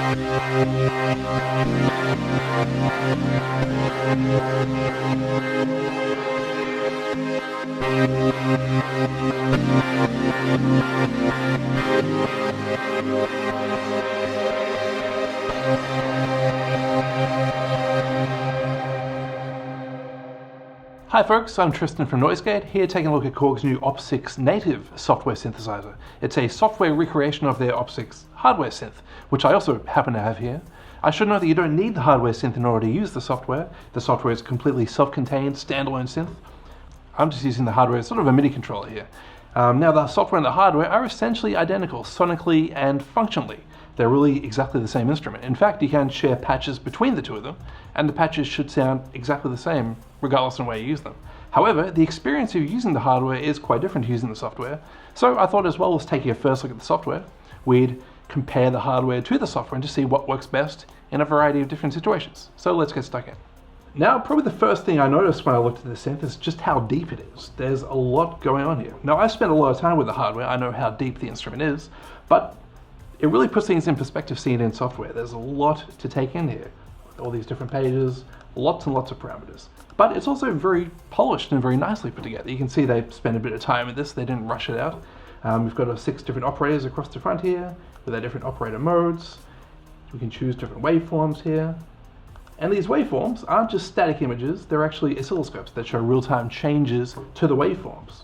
Hi folks, I'm Tristan from NoiseGate, here taking a look at Korg's new OP6 native software synthesizer. It's a software recreation of their OP6 hardware synth, which I also happen to have here. I should note that you don't need the hardware synth in order to use the software. The software is a completely self-contained, standalone synth. I'm just using the hardware as sort of a MIDI controller here. Now the software and the hardware are essentially identical, sonically and functionally. They're really exactly the same instrument. In fact, you can share patches between the two of them, and the patches should sound exactly the same, regardless of where you use them. However, the experience of using the hardware is quite different to using the software, so I thought as well as taking a first look at the software, we'd compare the hardware to the software and just see what works best in a variety of different situations. So let's get stuck in. Now, probably the first thing I noticed when I looked at the synth is just how deep it is. There's a lot going on here. Now, I've spent a lot of time with the hardware. I know how deep the instrument is, but it really puts things in perspective seeing it in software. There's a lot to take in here. All these different pages, lots and lots of parameters. But it's also very polished and very nicely put together. You can see they spent a bit of time with this. They didn't rush it out. We've got 6 different operators across the front here with their different operator modes. We can choose different waveforms here. And these waveforms aren't just static images, they're actually oscilloscopes that show real-time changes to the waveforms.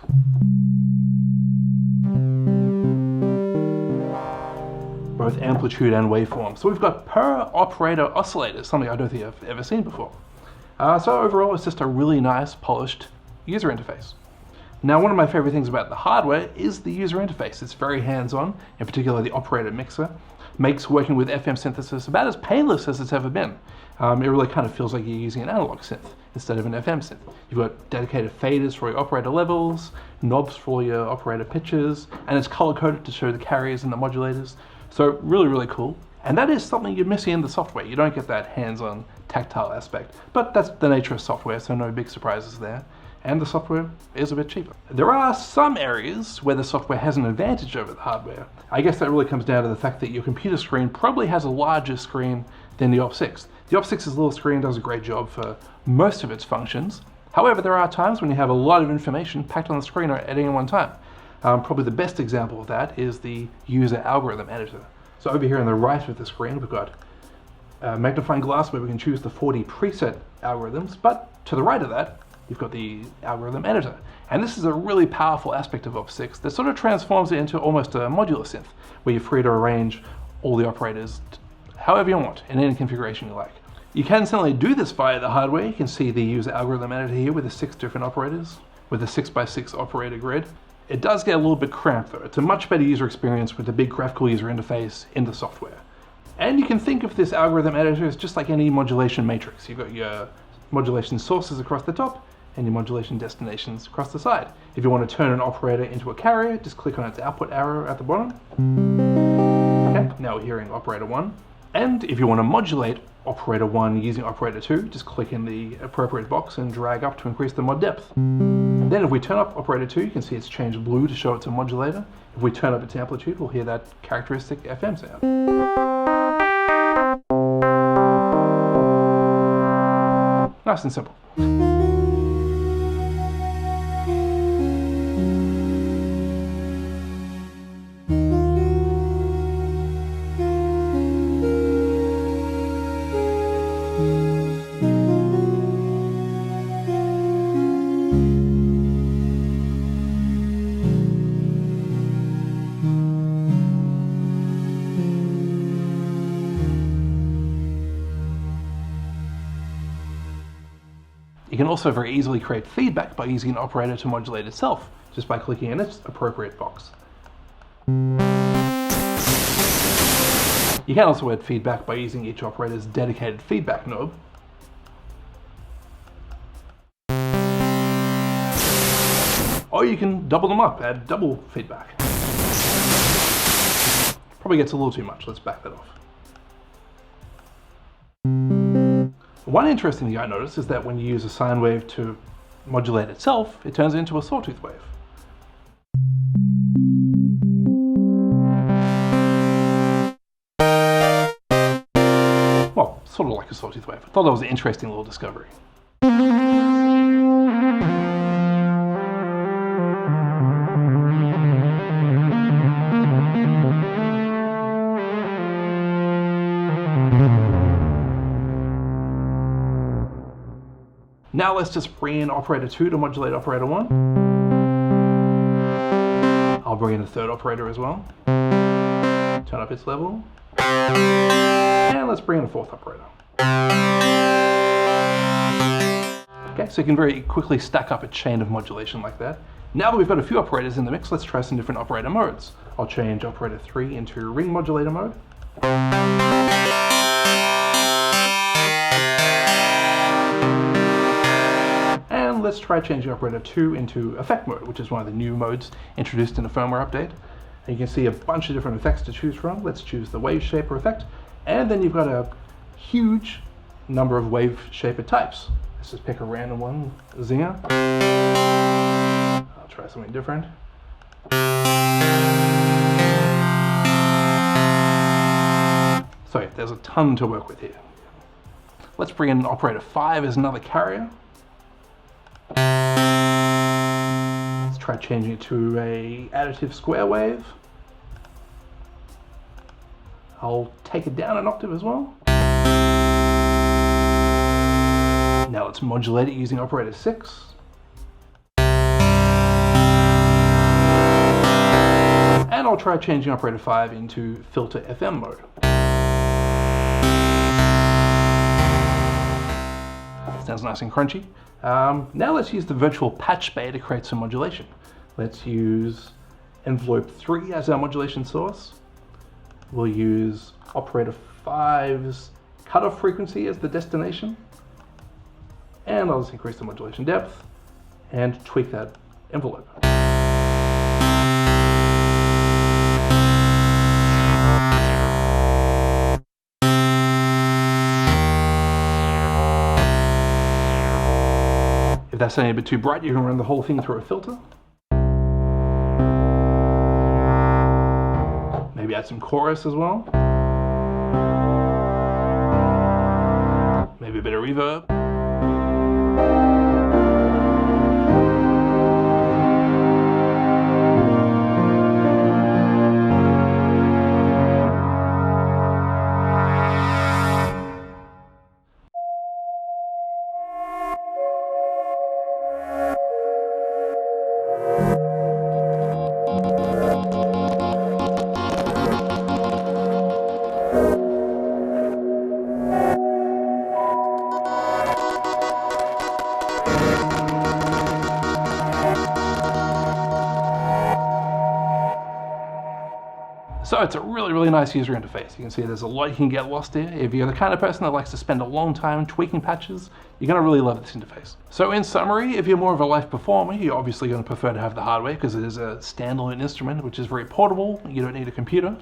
Both amplitude and waveform. So we've got per operator oscillators, something I don't think I've ever seen before. So overall, it's just a really nice, polished user interface. Now, one of my favorite things about the hardware is the user interface. It's very hands-on, in particular the operator mixer. Makes working with FM synthesis about as painless as it's ever been. It really kind of feels like you're using an analog synth instead of an FM synth. You've got dedicated faders for your operator levels, knobs for your operator pitches, and it's color-coded to show the carriers and the modulators. So really, really cool. And that is something you're missing in the software. You don't get that hands-on tactile aspect, but that's the nature of software, so no big surprises there. And the software is a bit cheaper. There are some areas where the software has an advantage over the hardware. I guess that really comes down to the fact that your computer screen probably has a larger screen than the OP6. The OP6's little screen does a great job for most of its functions. However, there are times when you have a lot of information packed on the screen at any one time. Probably the best example of that is the user algorithm editor. So over here on the right of the screen, we've got a magnifying glass where we can choose the 40 preset algorithms, but to the right of that, you've got the algorithm editor. And this is a really powerful aspect of OP6 that sort of transforms it into almost a modular synth, where you're free to arrange all the operators however you want, in any configuration you like. You can certainly do this via the hardware. You can see the user algorithm editor here with the 6 different operators, with a 6x6 operator grid. It does get a little bit cramped though. It's a much better user experience with the big graphical user interface in the software. And you can think of this algorithm editor as just like any modulation matrix. You've got your modulation sources across the top and your modulation destinations across the side. If you want to turn an operator into a carrier, just click on its output arrow at the bottom. Okay, now we're hearing operator 1. And if you want to modulate operator 1 using operator 2, just click in the appropriate box and drag up to increase the mod depth. Then if we turn up operator 2, you can see it's changed blue to show it's a modulator. If we turn up its amplitude, we'll hear that characteristic FM sound. Nice and simple. You can also very easily create feedback by using an operator to modulate itself, just by clicking in its appropriate box. You can also add feedback by using each operator's dedicated feedback knob. Or you can double them up, add double feedback. Probably gets a little too much, let's back that off. One interesting thing I noticed is that when you use a sine wave to modulate itself, it turns into a sawtooth wave. sort of like a sawtooth wave. I thought that was an interesting little discovery. Now let's just bring in operator 2 to modulate operator 1. I'll bring in a third operator as well. Turn up its level. And let's bring in a fourth operator. Okay, so you can very quickly stack up a chain of modulation like that. Now that we've got a few operators in the mix, let's try some different operator modes. I'll change operator 3 into ring modulator mode. And let's try changing operator 2 into effect mode, which is one of the new modes introduced in the firmware update. And you can see a bunch of different effects to choose from. Let's choose the wave shaper effect. And then you've got a huge number of wave shaper types. Let's just pick a random one, Zinger. I'll try something different. So yeah, there's a ton to work with here. Let's bring in operator 5 as another carrier. Let's try changing it to a additive square wave. I'll take it down an octave as well. Now let's modulate it using operator 6. And I'll try changing operator 5 into filter FM mode. Sounds nice and crunchy. Now let's use the virtual patch bay to create some modulation. Let's use envelope 3 as our modulation source. We'll use operator 5's cutoff frequency as the destination. And I'll just increase the modulation depth and tweak that envelope. If that's any a bit too bright, you can run the whole thing through a filter. Maybe add some chorus as well. Maybe a bit of reverb. So it's a really nice user interface. You can see there's a lot you can get lost here. If you're the kind of person that likes to spend a long time tweaking patches, you're going to really love this interface. So in summary, if you're more of a live performer, you're obviously going to prefer to have the hardware because it is a standalone instrument which is very portable. You don't need a computer.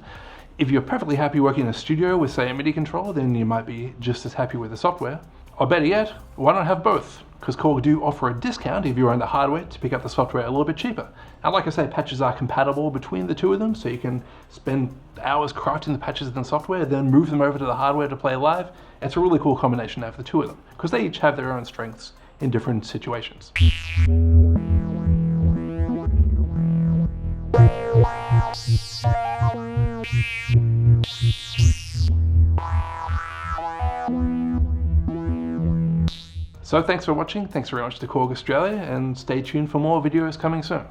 If you're perfectly happy working in a studio with, say, a MIDI controller, then you might be just as happy with the software. Or better yet, why not have both? Because Korg do offer a discount if you own the hardware to pick up the software a little bit cheaper. And like I say, patches are compatible between the two of them, so you can spend hours crafting the patches in the software, then move them over to the hardware to play live. It's a really cool combination to have the two of them, because they each have their own strengths in different situations. So thanks for watching, thanks very much to Korg Australia, and stay tuned for more videos coming soon.